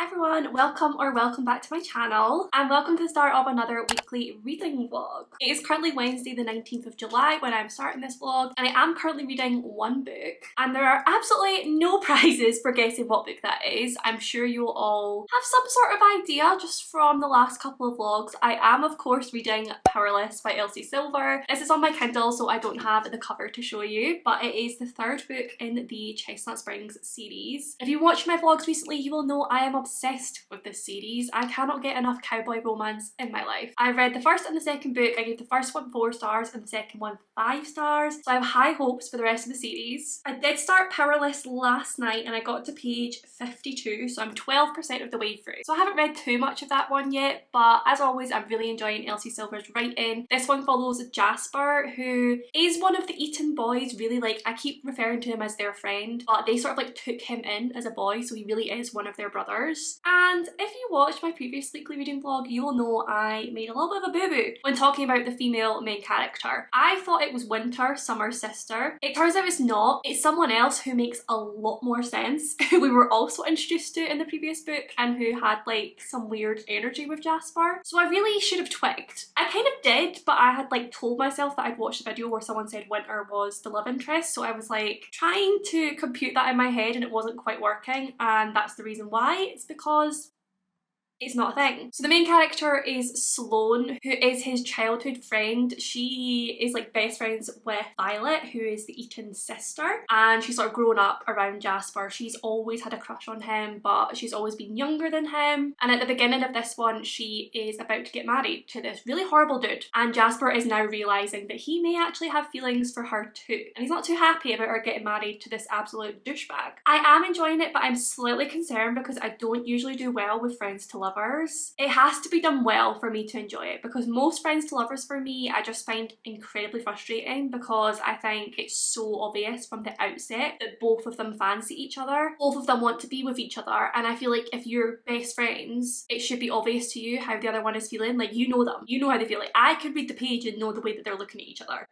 everyone, welcome back to my channel and welcome to the start of another weekly reading vlog. It is currently Wednesday the 19th of July when I'm starting this vlog and I am currently reading one book and there are absolutely no prizes for guessing what book that is. I'm sure you'll all have some sort of idea just from the last couple of vlogs. I am of course reading Powerless by Elsie Silver. This is on my Kindle so I don't have the cover to show you, but it is the third book in the Chestnut Springs series. If you watched my vlogs recently you will know I am obsessed with this series. I cannot get enough cowboy romance in my life. I read the first and the second book. I gave the first one 4 stars and the second one 5 stars. So I have high hopes for the rest of the series. I did start Powerless last night and I got to page 52, so I'm 12% of the way through. So I haven't read too much of that one yet, but as always I'm really enjoying Elsie Silver's writing. This one follows Jasper, who is one of the Eton boys. Really, like, I keep referring to him as their friend, but they sort of like took him in as a boy, so he really is one of their brothers. And if you watched my previous weekly reading vlog, you will know I made a little bit of a boo-boo when talking about the female main character. I thought it was Winter, Summer's sister. It turns out it's not. It's someone else who makes a lot more sense, who we were also introduced to in the previous book and who had like some weird energy with Jasper. So I really should have twigged. I kind of did, but I had like told myself that I'd watched a video where someone said Winter was the love interest, so I was like trying to compute that in my head and it wasn't quite working, and that's the reason why. It's because it's not a thing. So the main character is Sloane, who is his childhood friend. She is like best friends with Violet, who is the Eton's sister, and she's sort of grown up around Jasper. She's always had a crush on him, but she's always been younger than him. And at the beginning of this one, she is about to get married to this really horrible dude, and Jasper is now realising that he may actually have feelings for her too, and he's not too happy about her getting married to this absolute douchebag. I am enjoying it, but I'm slightly concerned because I don't usually do well with friends to lovers. It has to be done well for me to enjoy it, because most friends to lovers for me I just find incredibly frustrating, because I think it's so obvious from the outset that both of them fancy each other. Both of them want to be with each other, and I feel like if you're best friends it should be obvious to you how the other one is feeling. Like, you know them, you know how they feel. Like, I could read the page and know the way that they're looking at each other.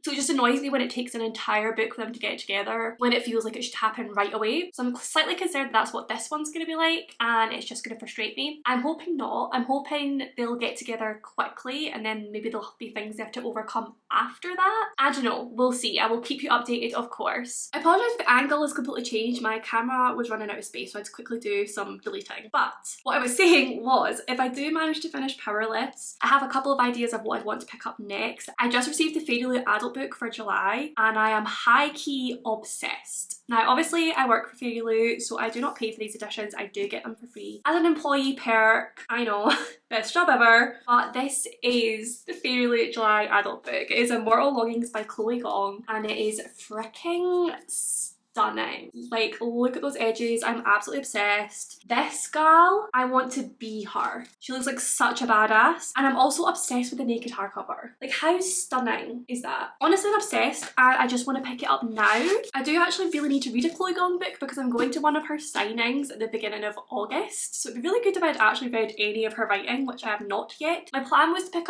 So it just annoys me when it takes an entire book for them to get together, when it feels like it should happen right away. So I'm slightly concerned that's what this one's going to be like, and it's just going to frustrate me. I'm hoping not. I'm hoping they'll get together quickly and then maybe there'll be things they have to overcome after that. I don't know. We'll see. I will keep you updated, of course. I apologise if the angle has completely changed. My camera was running out of space, so I had to quickly do some deleting. But what I was saying was, if I do manage to finish Powerless, I have a couple of ideas of what I'd want to pick up next. I just received the Fairy Loot adult book for July and I am high-key obsessed. Now obviously I work for Fairy Loot, so I do not pay for these editions. I do get them for free as an employee perk. I know, best job ever. But this is the Fairy Loot July adult book. It is Immortal Longings by Chloe Gong and it is freaking stunning. Like, look at those edges. I'm absolutely obsessed. This gal, I want to be her. She looks like such a badass, and I'm also obsessed with the naked hardcover. Like, how stunning is that? Honestly, I'm obsessed and I just want to pick it up now. I do actually really need to read a Chloe Gong book because I'm going to one of her signings at the beginning of August, so it'd be really good if I'd actually read any of her writing, which I have not yet. My plan was to pick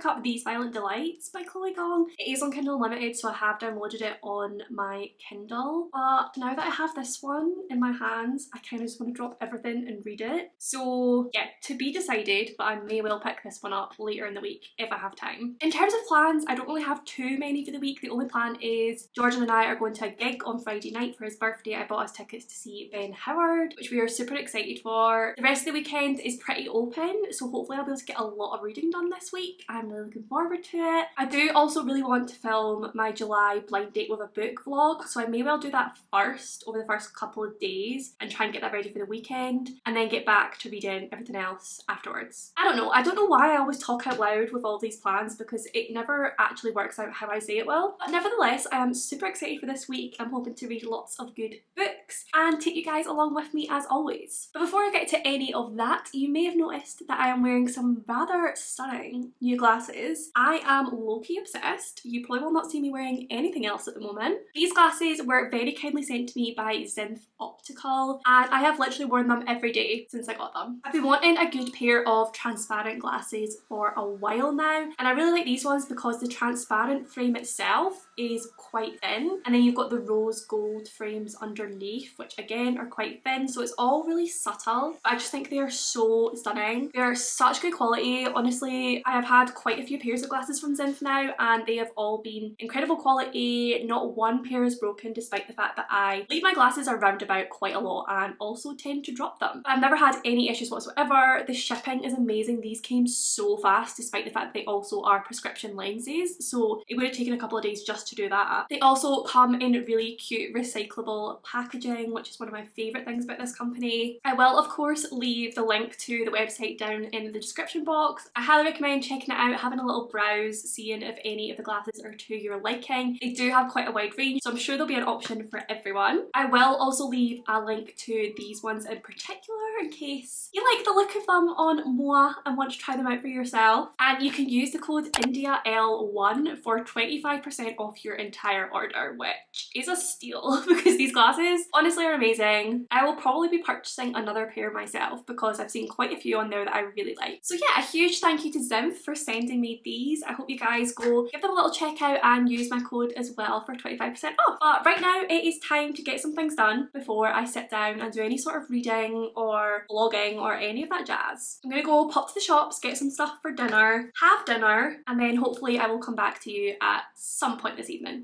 up these Violent Delights by Chloe Gong. It is on Kindle Unlimited, so I have downloaded it on my Kindle. But now that I have this one in my hands, I kind of just want to drop everything and read it. So yeah, to be decided, but I may well pick this one up later in the week if I have time. In terms of plans, I don't really have too many for the week. The only plan is George and I are going to a gig on Friday night for his birthday. I bought us tickets to see Ben Howard, which we are super excited for. The rest of the weekend is pretty open, so hopefully I'll be able to get a lot of reading done this week. I'm really looking forward to it. I do also really want to film my July blind date with a book vlog, so I may well do that first over the first couple of days and try and get that ready for the weekend, and then get back to reading everything else afterwards. I don't know why I always talk out loud with all these plans, because it never actually works out how I say it will. But nevertheless, I am super excited for this week. I'm hoping to read lots of good books and take you guys along with me as always. But before I get to any of that, you may have noticed that I am wearing some rather stunning new glasses. I am low-key obsessed. You probably will not see me wearing anything else at the moment. These glasses were very kindly sent to me by Zinth Optical and I have literally worn them every day since I got them. I've been wanting a good pair of transparent glasses for a while now, and I really like these ones because the transparent frame itself is quite thin, and then you've got the rose gold frames underneath leaf, which again are quite thin, so it's all really subtle. But I just think they are so stunning. They're such good quality. Honestly, I have had quite a few pairs of glasses from Zinf now, and they have all been incredible quality. Not one pair is broken, despite the fact that I leave my glasses around about quite a lot and also tend to drop them. I've never had any issues whatsoever. The shipping is amazing. These came so fast, despite the fact that they also are prescription lenses, so it would have taken a couple of days just to do that. They also come in really cute recyclable packaging, which is one of my favourite things about this company. I will of course leave the link to the website down in the description box. I highly recommend checking it out, having a little browse, seeing if any of the glasses are to your liking. They do have quite a wide range, so I'm sure there'll be an option for everyone. I will also leave a link to these ones in particular in case you like the look of them on Moa and want to try them out for yourself. And you can use the code INDIAL1 for 25% off your entire order, which is a steal because these glasses honestly are amazing. I will probably be purchasing another pair myself because I've seen quite a few on there that I really like. So yeah, a huge thank you to Zinf for sending me these. I hope you guys go give them a little check out and use my code as well for 25% off. But right now it is time to get some things done before I sit down and do any sort of reading or vlogging or any of that jazz. I'm gonna go pop to the shops, get some stuff for dinner, have dinner, and then hopefully I will come back to you at some point this evening.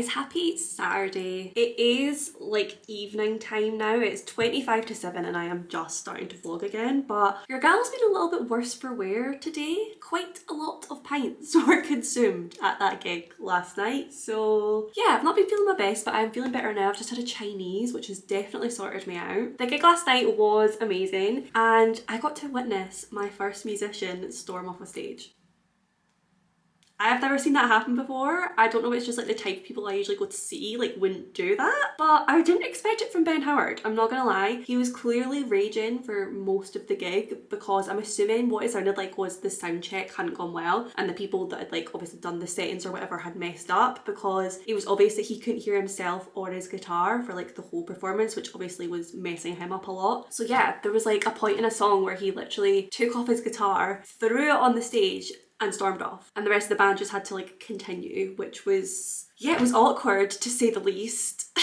Happy Saturday. It is like evening time now. It's 25 to 7 and I am just starting to vlog again, but your gal's been a little bit worse for wear today. Quite a lot of pints were consumed at that gig last night, so yeah, I've not been feeling my best, but I'm feeling better now. I've just had a Chinese, which has definitely sorted me out. The gig last night was amazing and I got to witness my first musician storm off a stage. I've never seen that happen before. I don't know if it's just like the type of people I usually go to see like wouldn't do that, but I didn't expect it from Ben Howard, I'm not gonna lie. He was clearly raging for most of the gig because I'm assuming what it sounded like was the sound check hadn't gone well and the people that had like obviously done the settings or whatever had messed up, because it was obvious that he couldn't hear himself or his guitar for like the whole performance, which obviously was messing him up a lot. So yeah, there was like a point in a song where he literally took off his guitar, threw it on the stage and stormed off, and the rest of the band just had to like continue, which was, yeah, it was awkward to say the least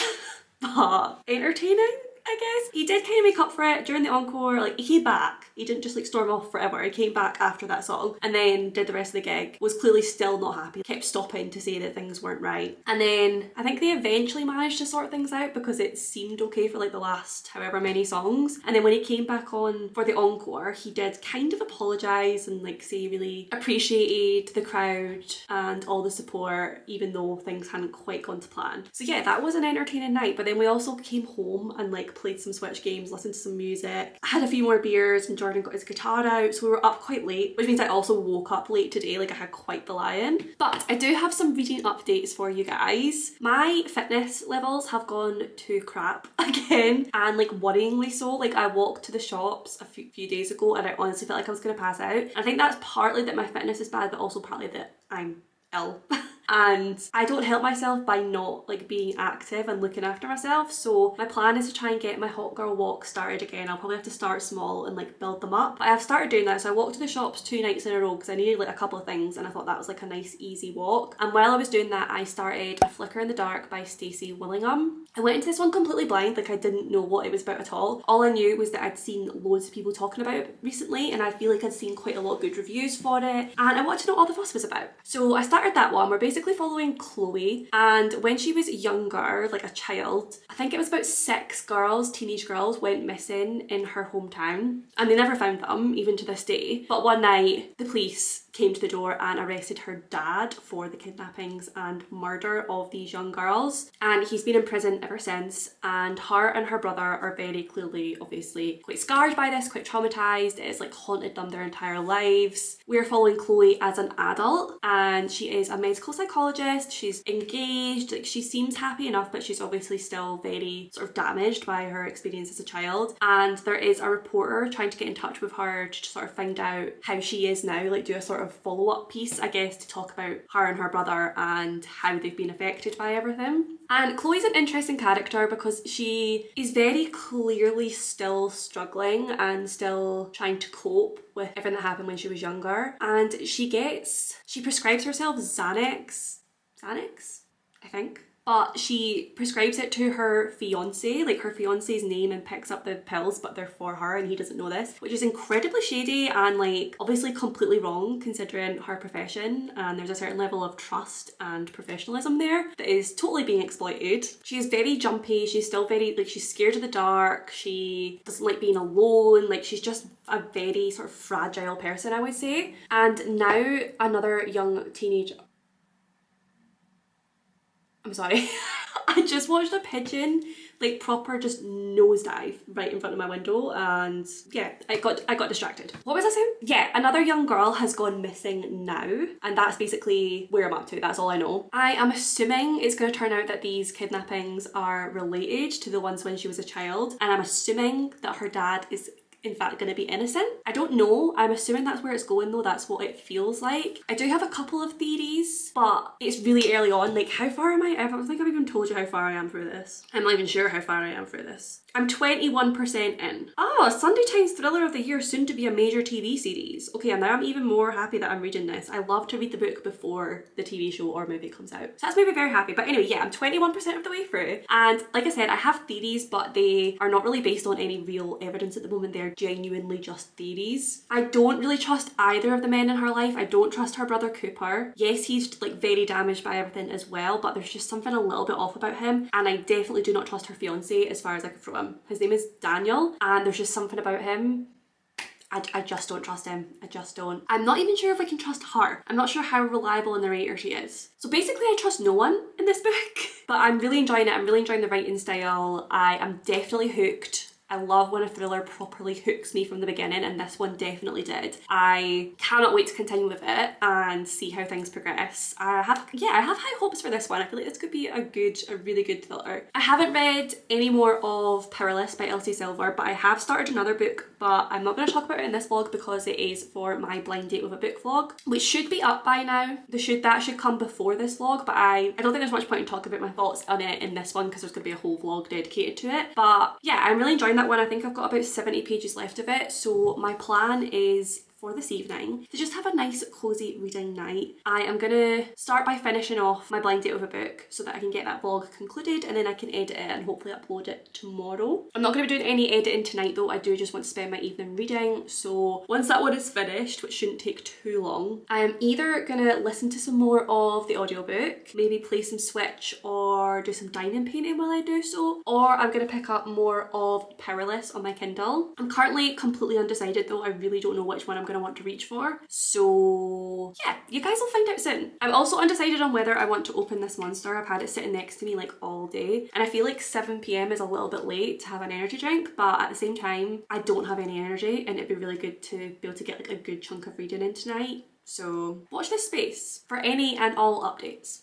but entertaining, I guess. He did kind of make up for it during the encore. Like, he came back. He didn't just like storm off forever. He came back after that song and then did the rest of the gig. Was clearly still not happy. Kept stopping to say that things weren't right. And then I think they eventually managed to sort things out because it seemed okay for like the last however many songs. And then when he came back on for the encore, he did kind of apologise and like say he really appreciated the crowd and all the support, even though things hadn't quite gone to plan. So yeah, that was an entertaining night. But then we also came home and like played some Switch games, listened to some music. I had a few more beers and Jordan got his guitar out, so we were up quite late, which means I also woke up late today. Like, I had quite the lie-in. But I do have some reading updates for you guys. My fitness levels have gone to crap again, and like worryingly so. Like, I walked to the shops a few days ago and I honestly felt like I was gonna pass out. I think that's partly that my fitness is bad, but also partly that I'm ill. And I don't help myself by not like being active and looking after myself. So my plan is to try and get my hot girl walk started again. I'll probably have to start small and like build them up. But I have started doing that. So I walked to the shops 2 nights in a row because I needed like a couple of things and I thought that was like a nice easy walk. And while I was doing that, I started A Flicker in the Dark by Stacey Willingham. I went into this one completely blind, like I didn't know what it was about at all. All I knew was that I'd seen loads of people talking about it recently and I feel like I'd seen quite a lot of good reviews for it and I wanted to know what all the fuss was about. So I started that one. We're basically basically following Chloe, and when she was younger, like a child, I think it was about 6 girls, teenage girls, went missing in her hometown, and they never found them, even to this day. But one night, the police came to the door and arrested her dad for the kidnappings and murder of these young girls, and he's been in prison ever since. And her and her brother are very clearly, obviously, quite scarred by this, quite traumatized. It has like haunted them their entire lives. We're following Chloe as an adult, and she is a medical psychologist. She's engaged, like she seems happy enough, but she's obviously still very sort of damaged by her experience as a child. And there is a reporter trying to get in touch with her to sort of find out how she is now, like do a sort of follow-up piece, I guess, to talk about her and her brother and how they've been affected by everything. And Chloe's an interesting character because she is very clearly still struggling and still trying to cope with everything that happened when she was younger. And she prescribes herself Xanax, I think. But she prescribes it to her fiance, like her fiance's name, and picks up the pills, but they're for her and he doesn't know this, which is incredibly shady and like obviously completely wrong considering her profession. And there's a certain level of trust and professionalism there that is totally being exploited. She's very jumpy, she's still very, like she's scared of the dark, she doesn't like being alone, like she's just a very sort of fragile person, I would say. And now another young teenage... I'm sorry. I just watched a pigeon like proper just nosedive right in front of my window, and yeah, I got distracted. What was I saying? Yeah, another young girl has gone missing now, and that's basically where I'm up to. That's all I know. I am assuming it's going to turn out that these kidnappings are related to the ones when she was a child, and I'm assuming that her dad is in fact going to be innocent. I don't know. I'm assuming that's where it's going though. That's what it feels like. I do have a couple of theories, but it's really early on. Like how far am I? I don't think I've even told you how far I am through this. I'm not even sure how far I am through this. I'm 21% in. Oh, Sunday Times Thriller of the Year, soon to be a major TV series. Okay, and now I'm even more happy that I'm reading this. I love to read the book before the TV show or movie comes out. So that's made me very happy. But anyway, yeah, I'm 21% of the way through. And like I said, I have theories, but they are not really based on any real evidence at the moment. They're genuinely just theories. I don't really trust either of the men in her life. I don't trust her brother Cooper. Yes, he's like very damaged by everything as well, but there's just something a little bit off about him. And I definitely do not trust her fiance as far as I can throw him. His name is Daniel, and there's just something about him. I just don't trust him. I just don't. I'm not even sure if I can trust her. I'm not sure how reliable a narrator she is. So basically I trust no one in this book, but I'm really enjoying it. I'm really enjoying the writing style. I am definitely hooked. I love when a thriller properly hooks me from the beginning, and this one definitely did. I cannot wait to continue with it and see how things progress. I have high hopes for this one. I feel like this could be a really good thriller. I haven't read any more of Powerless by Elsie Silver, but I have started another book, but I'm not going to talk about it in this vlog because it is for my blind date with a book vlog, which should be up by now. That should come before this vlog, but I don't think there's much point in talking about my thoughts on it in this one because there's going to be a whole vlog dedicated to it. But yeah, I'm really enjoying that one. I think I've got about 70 pages left of it, so my plan is for this evening to just have a nice cozy reading night. I am gonna start by finishing off my blind date with a book so that I can get that vlog concluded, and then I can edit it and hopefully upload it tomorrow. I'm not gonna be doing any editing tonight though. I do just want to spend my evening reading, so once that one is finished, which shouldn't take too long, I am either gonna listen to some more of the audiobook, maybe play some Switch or do some diamond painting while I do so, or I'm gonna pick up more of Powerless on my Kindle. I'm currently completely undecided though. I really don't know which one I'm going to want to reach for, so yeah, you guys will find out soon. I'm also undecided on whether I want to open this monster. I've had it sitting next to me like all day, and I feel like 7 PM is a little bit late to have an energy drink, but at the same time I don't have any energy, and it'd be really good to be able to get like a good chunk of reading in tonight. So watch this space for any and all updates.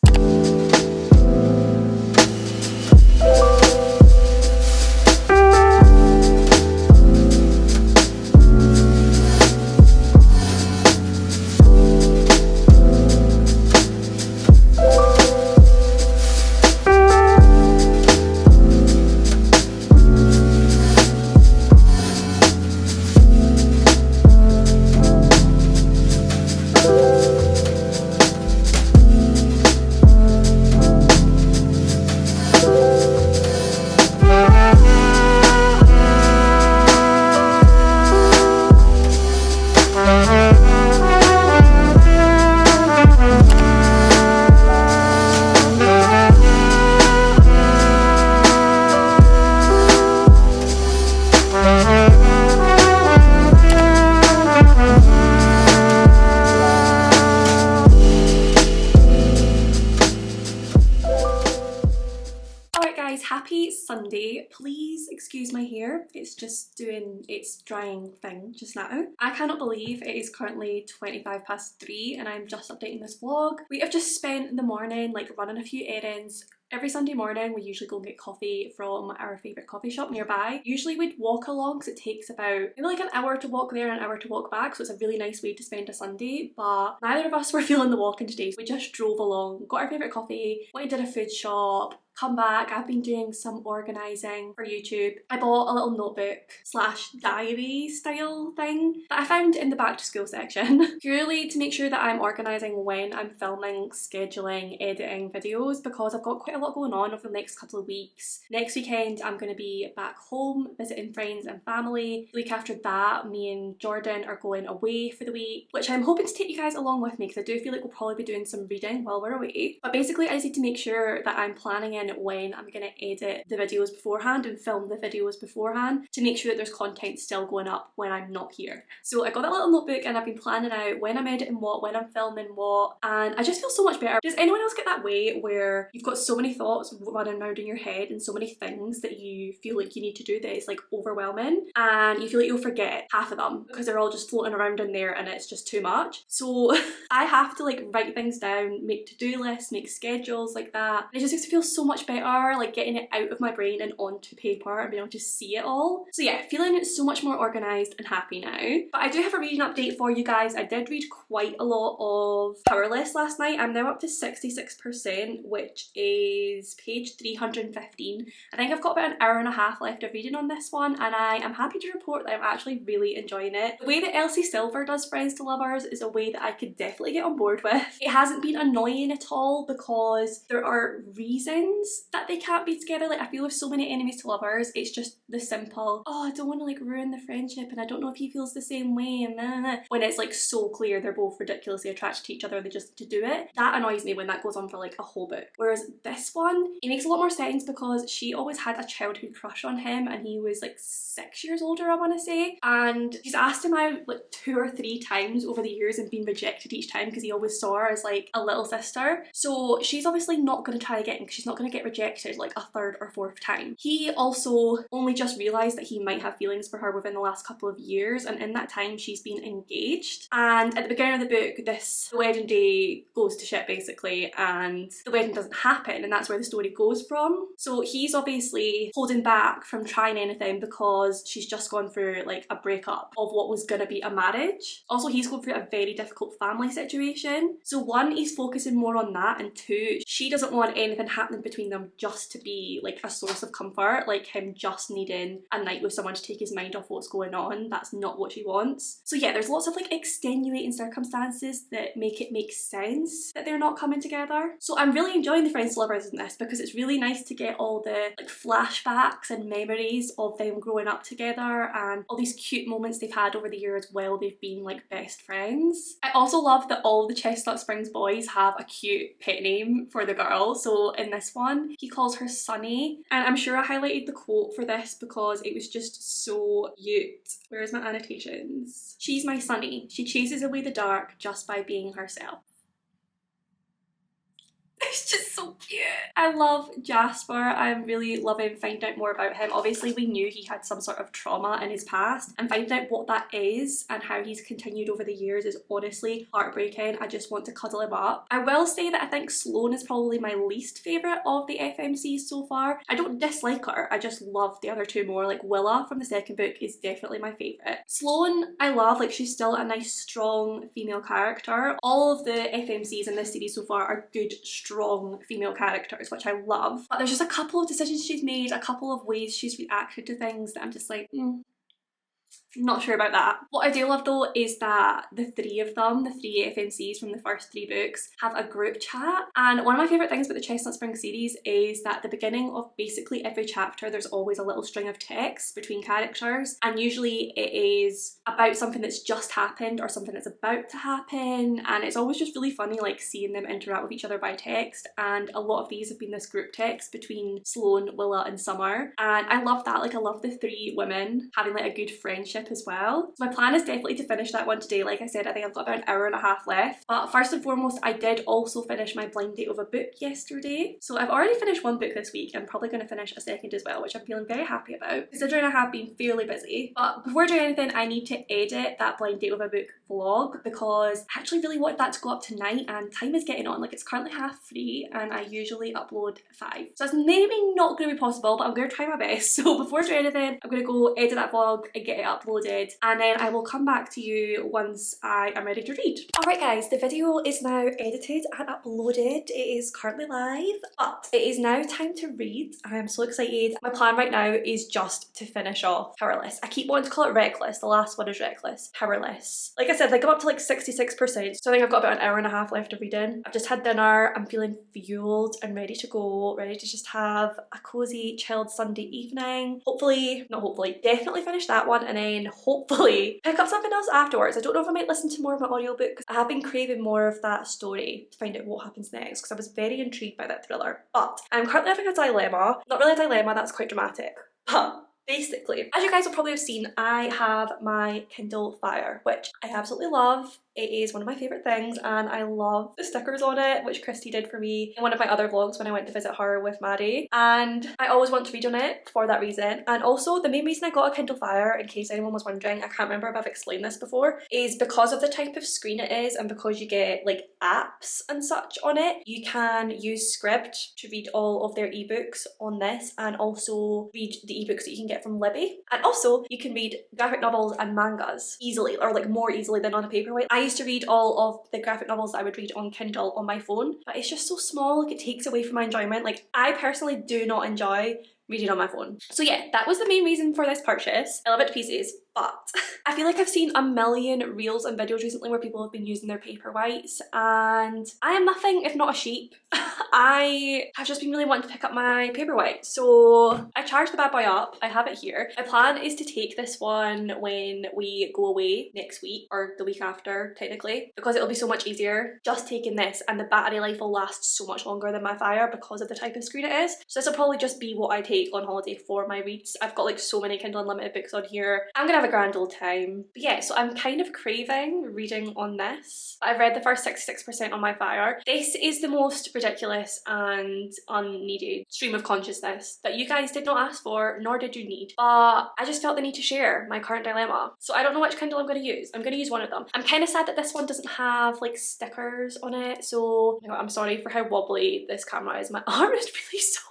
guys, happy Sunday. Please excuse my hair. It's just doing its drying thing just now. I cannot believe it is currently 3:25 and I'm just updating this vlog. We have just spent the morning like running a few errands. Every Sunday morning we usually go and get coffee from our favourite coffee shop nearby. Usually we'd walk along because it takes about maybe like an hour to walk there and an hour to walk back, so it's a really nice way to spend a Sunday, but neither of us were feeling the walking today, so we just drove along, got our favourite coffee, went and did a food shop, come back. I've been doing some organising for YouTube. I bought a little notebook slash diary style thing that I found in the back to school section purely to make sure that I'm organising when I'm filming, scheduling, editing videos, because I've got quite a lot going on over the next couple of weeks. Next weekend I'm going to be back home visiting friends and family. The week after that me and Jordan are going away for the week, which I'm hoping to take you guys along with me because I do feel like we'll probably be doing some reading while we're away. But basically I just need to make sure that I'm planning in when I'm going to edit the videos beforehand and film the videos beforehand to make sure that there's content still going up when I'm not here. So I got that little notebook and I've been planning out when I'm editing what, when I'm filming what, and I just feel so much better. Does anyone else get that way where you've got so many thoughts running around in your head and so many things that you feel like you need to do that it's like overwhelming and you feel like you'll forget half of them because they're all just floating around in there and it's just too much? So I have to like write things down, make to-do lists, make schedules like that. And it just makes me feel so much better, like getting it out of my brain and onto paper and being able to see it all. So yeah, feeling so much more organised and happy now. But I do have a reading update for you guys. I did read quite a lot of Powerless last night. I'm now up to 66%, which is page 315. I think I've got about an hour and a half left of reading on this one, and I am happy to report that I'm actually really enjoying it. The way that Elsie Silver does Friends to Lovers is a way that I could definitely get on board with. It hasn't been annoying at all because there are reasons that they can't be together. Like I feel with so many enemies to lovers, it's just the simple, oh I don't want to like ruin the friendship and I don't know if he feels the same way, and then when it's like so clear they're both ridiculously attracted to each other, they just need to do it. That annoys me when that goes on for like a whole book. Whereas this one, it makes a lot more sense because she always had a childhood crush on him and he was like 6 years older, I want to say, and she's asked him out like 2 or 3 times over the years and been rejected each time because he always saw her as like a little sister. So she's obviously not going to try again because she's not going to get rejected like a 3rd or 4th time. He also only just realised that he might have feelings for her within the last couple of years, and in that time she's been engaged, and at the beginning of the book the wedding day goes to shit basically and the wedding doesn't happen, and that's where the story goes from. So he's obviously holding back from trying anything because she's just gone through like a breakup of what was going to be a marriage. Also he's going through a very difficult family situation, so 1, he's focusing more on that, and 2, she doesn't want anything happening between them just to be like a source of comfort, like him just needing a night with someone to take his mind off what's going on. That's not what she wants. So yeah, there's lots of like extenuating circumstances that make it make sense that they're not coming together. So I'm really enjoying the Friends to Lovers in this because it's really nice to get all the like flashbacks and memories of them growing up together and all these cute moments they've had over the years while they've been like best friends. I also love that all the Chestnut Springs boys have a cute pet name for the girl. So in this one he calls her Sunny, and I'm sure I highlighted the quote for this because it was just so cute. Where's my annotations? She's my Sunny. She chases away the dark just by being herself. It's just so cute. I love Jasper. I'm really loving finding out more about him. Obviously we knew he had some sort of trauma in his past, and finding out what that is and how he's continued over the years is honestly heartbreaking. I just want to cuddle him up. I will say that I think Sloane is probably my least favourite of the FMCs so far. I don't dislike her, I just love the other 2 more. Like Willa from the 2nd book is definitely my favourite. Sloane I love, like she's still a nice strong female character. All of the FMCs in this series so far are good strong female characters, which I love, but there's just a couple of decisions she's made, a couple of ways she's reacted to things that I'm just like, not sure about that. What I do love though is that the 3 of them, the 3 FMCs from the first 3 books, have a group chat. And one of my favourite things about the Chestnut Springs series is that at the beginning of basically every chapter there's always a little string of text between characters, and usually it is about something that's just happened or something that's about to happen, and it's always just really funny like seeing them interact with each other by text. And a lot of these have been this group text between Sloane, Willa and Summer, and I love that. Like I love the 3 women having like a good friendship slip as well. So my plan is definitely to finish that one today. Like I said, I think I've got about an hour and a half left. But first and foremost, I did also finish my blind date of a book yesterday. So I've already finished one book this week. I'm probably going to finish a second as well, which I'm feeling very happy about, considering I have been fairly busy. But before doing anything, I need to edit that blind date of a book vlog because I actually really wanted that to go up tonight, and time is getting on. Like, it's currently 3:30 and I usually upload 5. So it's maybe not going to be possible, but I'm going to try my best. So before doing anything, I'm going to go edit that vlog and get it uploaded, and then I will come back to you once I am ready to read. Alright guys, the video is now edited and uploaded. It is currently live, but it is now time to read. I am so excited. My plan right now is just to finish off Powerless. I keep wanting to call it Reckless. The last one is Reckless. Powerless. Like I said, like I'm up to like 66%. So I think I've got about an hour and a half left of reading. I've just had dinner. I'm feeling fueled and ready to go. Ready to just have a cozy, chilled Sunday evening. Hopefully, not hopefully, definitely finish that one, and then hopefully pick up something else afterwards. I don't know if I might listen to more of my audiobook because I have been craving more of that story to find out what happens next, because I was very intrigued by that thriller. But I'm currently having a dilemma. Not really a dilemma, that's quite dramatic. But basically, as you guys will probably have seen, I have my Kindle Fire, which I absolutely love. It is one of my favourite things, and I love the stickers on it, which Christy did for me in one of my other vlogs when I went to visit her with Maddie. And I always want to read on it for that reason. And also, the main reason I got a Kindle Fire, in case anyone was wondering, I can't remember if I've explained this before, is because of the type of screen it is, and because you get like apps and such on it. You can use Scribd to read all of their ebooks on this, and also read the ebooks that you can get from Libby. And also, you can read graphic novels and mangas easily, or like more easily than on a paperweight. I used to read all of the graphic novels that I would read on Kindle on my phone, but it's just so small, like it takes away from my enjoyment. Like, I personally do not enjoy reading on my phone. So yeah, that was the main reason for this purchase. I love it to pieces, but I feel like I've seen a million reels and videos recently where people have been using their paperweights, and I am nothing if not a sheep. I have just been really wanting to pick up my paperweight, so I charged the bad boy up. I have it here. My plan is to take this one when we go away next week, or the week after technically, because it'll be so much easier just taking this, and the battery life will last so much longer than my Fire because of the type of screen it is. So this will probably just be what I take on holiday for my reads. I've got like so many Kindle Unlimited books on here. I'm gonna have a grand old time. But yeah, so I'm kind of craving reading on this. I've read the first 66% on my Fire. This is the most ridiculous and unneeded stream of consciousness that you guys did not ask for, nor did you need. But I just felt the need to share my current dilemma. So I don't know which Kindle I'm going to use. I'm going to use one of them. I'm kind of sad that this one doesn't have like stickers on it. So I'm sorry for how wobbly this camera is. My arm is really sore.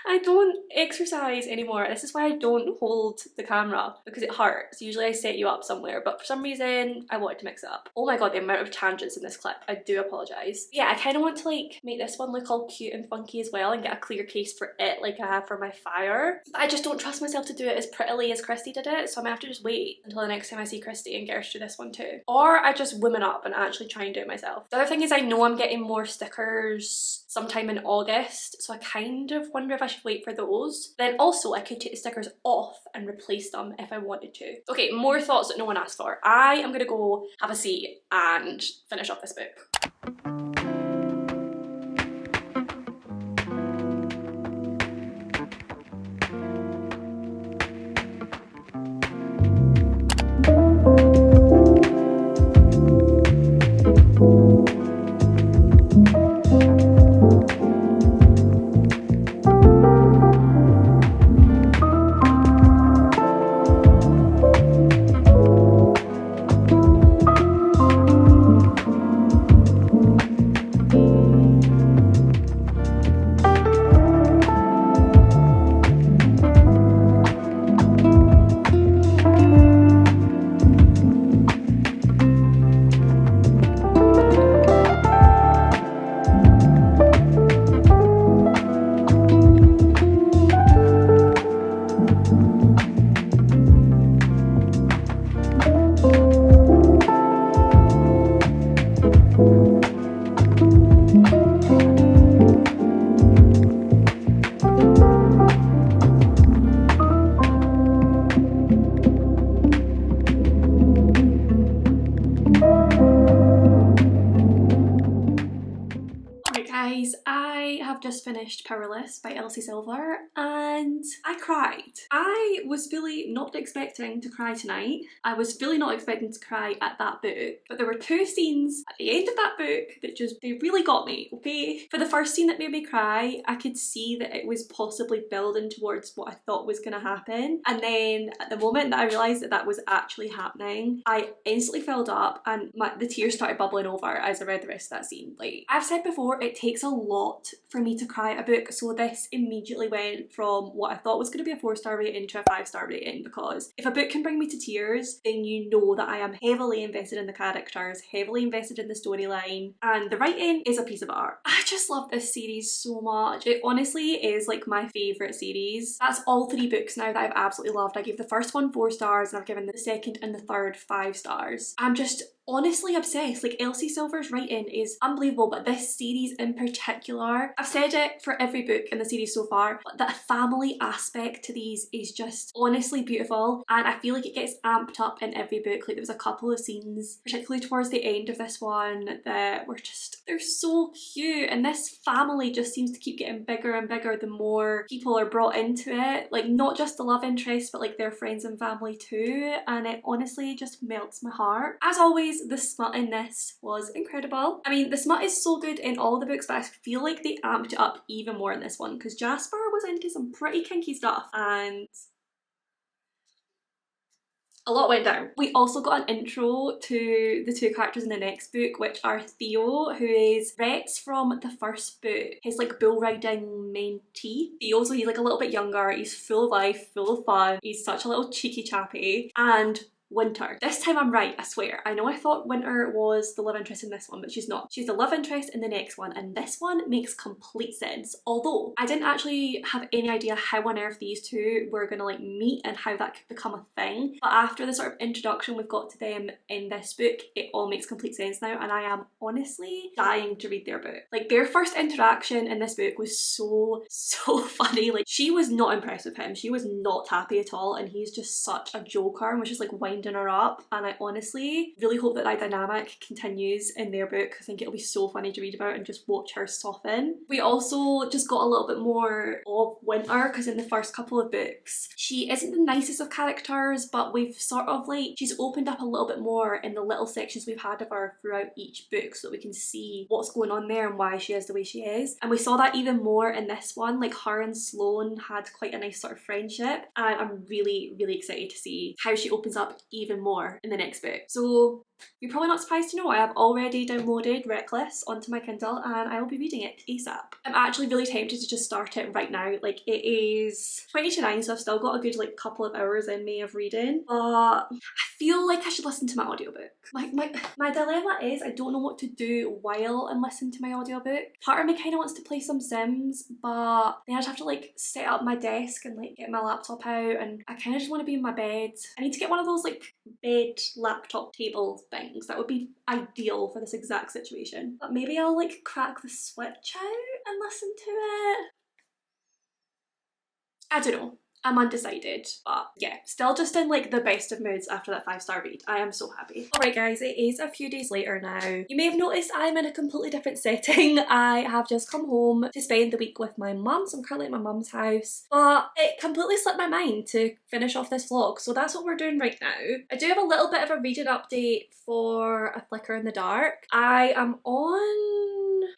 I don't exercise anymore. This is why I don't hold the camera, because it hurts. Usually I set you up somewhere, but for some reason I wanted to mix it up. Oh my god, the amount of tangents in this clip. I do apologise. Yeah, I kind of want to like make this one look all cute and funky as well and get a clear case for it like I have for my Fire. But I just don't trust myself to do it as prettily as Christy did it, so I'm gonna have to just wait until the next time I see Christy and get her to do this one too. Or I just woman up and actually try and do it myself. The other thing is, I know I'm getting more stickers sometime in August, so I kind of wonder if I should wait for those. Then also I could take the stickers off and replace them if I wanted to. Okay, more thoughts that no one asked for. I am gonna go have a seat and finish off this book. Just finished Powerless by Elsie Silver, and and I cried. I was fully not expecting to cry tonight. I was fully not expecting to cry at that book, but there were two scenes at the end of that book that they really got me, okay? For the first scene that made me cry, I could see that it was possibly building towards what I thought was going to happen, and then at the moment that I realised that that was actually happening, I instantly filled up and the tears started bubbling over as I read the rest of that scene. Like I've said before, it takes a lot for me to cry at a book, so this immediately went from what I thought was going to be a 4-star rating to a 5-star rating, because if a book can bring me to tears, then you know that I am heavily invested in the characters, heavily invested in the storyline, and the writing is a piece of art. I just love this series so much. It honestly is like my favourite series. That's all 3 books now that I've absolutely loved. I gave the first one 4 stars and I've given the second and the third 5 stars. I'm just honestly obsessed. Like Elsie Silver's writing is unbelievable, but this series in particular, I've said it for every book in the series so far, but the family aspect to these is just honestly beautiful, and I feel like it gets amped up in every book. Like there was a couple of scenes, particularly towards the end of this one, that were just, they're so cute, and this family just seems to keep getting bigger and bigger the more people are brought into it. Like not just the love interest, but like their friends and family too, and it honestly just melts my heart. As always, the smut in this was incredible. I mean, the smut is so good in all the books, but I feel like they amped it up even more in this one because Jasper was into some pretty kinky stuff and a lot went down. We also got an intro to the 2 characters in the next book, which are Theo, who is Rex from the first book, his like bull riding mentee. Theo, so he's like a little bit younger, he's full of life, full of fun, he's such a little cheeky chappy, and Winter. This time I'm right, I swear. I know I thought Winter was the love interest in this one, but she's not. She's the love interest in the next one, and this one makes complete sense. Although I didn't actually have any idea how on earth these two were gonna like meet and how that could become a thing. But after the sort of introduction we've got to them in this book, it all makes complete sense now, and I am honestly dying to read their book. Like their first interaction in this book was so funny. Like she was not impressed with him. She was not happy at all, and he's just such a joker and was just like winding her up, and I honestly really hope that that dynamic continues in their book. I think it'll be so funny to read about and just watch her soften. We also just got a little bit more of Winter, because in the first couple of books she isn't the nicest of characters, but we've sort of like, she's opened up a little bit more in the little sections we've had of her throughout each book so that we can see what's going on there and why she is the way she is, and we saw that even more in this one. Like her and Sloane had quite a nice sort of friendship, and I'm really excited to see how she opens up even more in the next book. So you're probably not surprised to know I have already downloaded Reckless onto my Kindle and I will be reading it ASAP. I'm actually really tempted to just start it right now. Like it is 20 to 9, so I've still got a good like couple of hours in me of reading, but I feel like I should listen to my audiobook. My dilemma is I don't know what to do while I'm listening to my audiobook. Part of me kind of wants to play some Sims, but then I'd have to like set up my desk and like get my laptop out, and I kind of just want to be in my bed. I need to get one of those like bed laptop table things. That would be ideal for this exact situation. But maybe I'll like crack the switch out and listen to it. I don't know. I'm undecided, but yeah, still just in like the best of moods after that 5-star read. I am so happy. Alright guys, it is a few days later now. You may have noticed I'm in a completely different setting. I have just come home to spend the week with my mum, so I'm currently at my mum's house, but it completely slipped my mind to finish off this vlog, so that's what we're doing right now. I do have a little bit of a reading update for A Flicker in the Dark.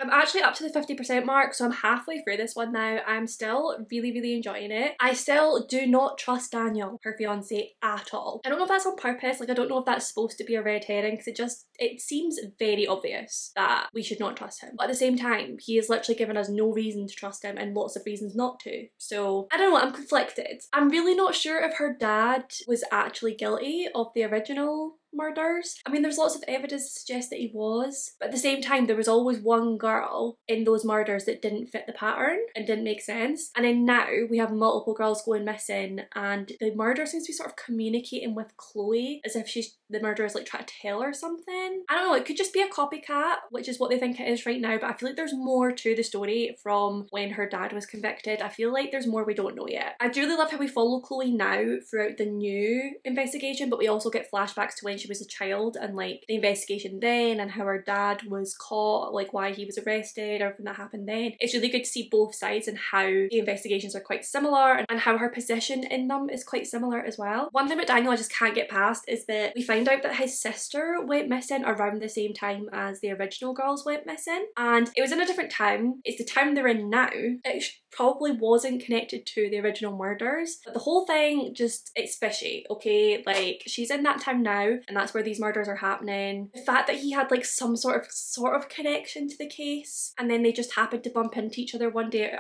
I'm actually up to the 50% mark, so I'm halfway through this one now. I'm still really enjoying it. I still do not trust Daniel, her fiance, at all. I don't know if that's on purpose. Like I don't know if that's supposed to be a red herring, because it seems very obvious that we should not trust him. But at the same time, he has literally given us no reason to trust him and lots of reasons not to. So I don't know, I'm conflicted. I'm really not sure if her dad was actually guilty of the original murders. I mean, there's lots of evidence to suggest that he was, but at the same time there was always one girl in those murders that didn't fit the pattern and didn't make sense, and then now we have multiple girls going missing, and the murderer seems to be sort of communicating with Chloe as if the murderer's like trying to tell her something. I don't know, it could just be a copycat, which is what they think it is right now, but I feel like there's more to the story from when her dad was convicted. I feel like there's more we don't know yet. I do really love how we follow Chloe now throughout the new investigation, but we also get flashbacks to when she was a child and like the investigation then and how her dad was caught, like why he was arrested, everything that happened then. It's really good to see both sides and how the investigations are quite similar and how her position in them is quite similar as well. One thing about Daniel I just can't get past is that we find out that his sister went missing around the same time as the original girls went missing, and it was in a different town. It's the town they're in now. It probably wasn't connected to the original murders, but the whole thing just, it's fishy, okay? Like, she's in that town now and that's where these murders are happening. The fact that he had like some sort of connection to the case and then they just happened to bump into each other one day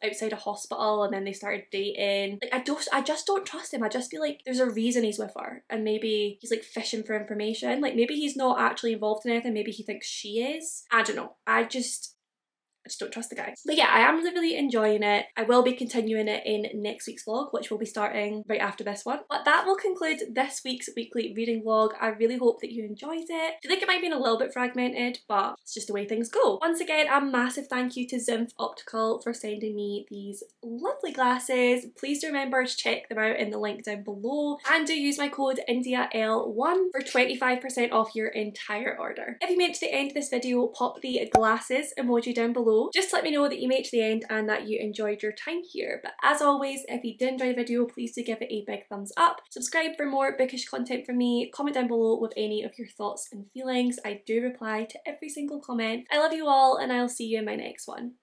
outside a hospital and then they started dating. Like, I just don't trust him. I just feel like there's a reason he's with her and maybe he's like fishing for information. Like, maybe he's not actually involved in anything. Maybe he thinks she is. I don't know. I just don't trust the guy. But yeah, I am really enjoying it. I will be continuing it in next week's vlog, which will be starting right after this one. But that will conclude this week's weekly reading vlog. I really hope that you enjoyed it. I feel like it might have been a little bit fragmented, but it's just the way things go. Once again, a massive thank you to Zimph Optical for sending me these lovely glasses. Please do remember to check them out in the link down below, and do use my code INDIAL1 for 25% off your entire order. If you made it to the end of this video, pop the glasses emoji down below. Just let me know that you made it to the end and that you enjoyed your time here. But as always, if you did enjoy the video, please do give it a big thumbs up. Subscribe for more bookish content from me. Comment down below with any of your thoughts and feelings. I do reply to every single comment. I love you all and I'll see you in my next one.